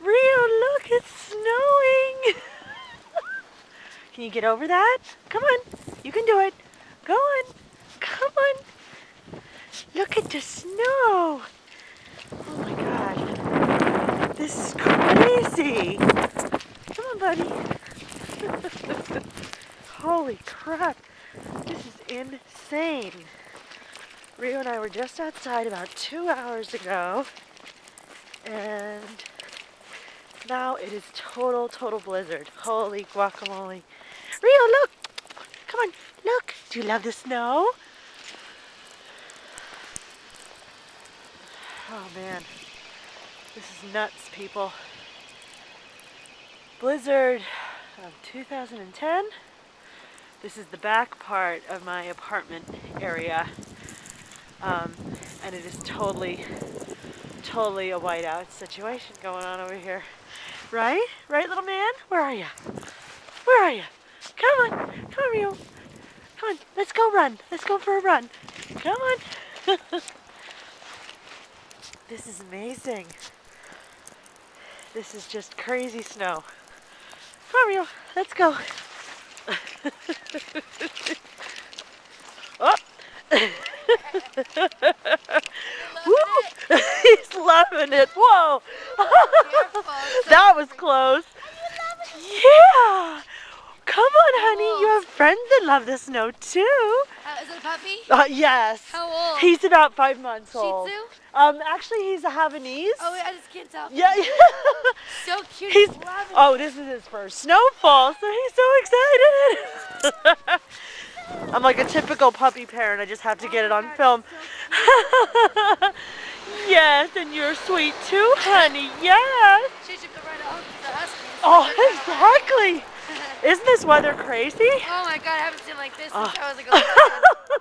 Rio, look, it's snowing. Can you get over that? Come on, you can do it. Go on, come on. Look at the snow. Oh my God, this is crazy. Come on, buddy. Holy crap, this is insane. Rio and I were just outside about 2 hours ago, and now it is total blizzard. Holy guacamole. Rio, look! Come on, look! Do you love the snow? Oh man, this is nuts, people. Blizzard of 2010. This is the back part of my apartment area, and it is totally a whiteout situation going on over here. Right? Right, little man? Where are you? Where are you? Come on, Rio. Come on, let's go run. Let's go for a run. Come on. This is amazing. This is just crazy snow. Come on, Rio, let's go. Oh. He's loving it. Whoa. That was close. Yeah. Come on, honey. You have friends that love the snow too. Is it a puppy? Yes. How old? He's about 5 months old. Shih Tzu? Actually, he's a Havanese. Oh, I just can't tell. Yeah. So cute. He's loving it. oh, this is his first snowfall, so he's so excited. I'm like a typical puppy parent. I just have to get it on film. So yes, and you're sweet too, honey. Yes. She should go right off to the Huskies. Oh, exactly. Isn't this weather crazy? Oh my God, I haven't seen like this since I was like a little kid.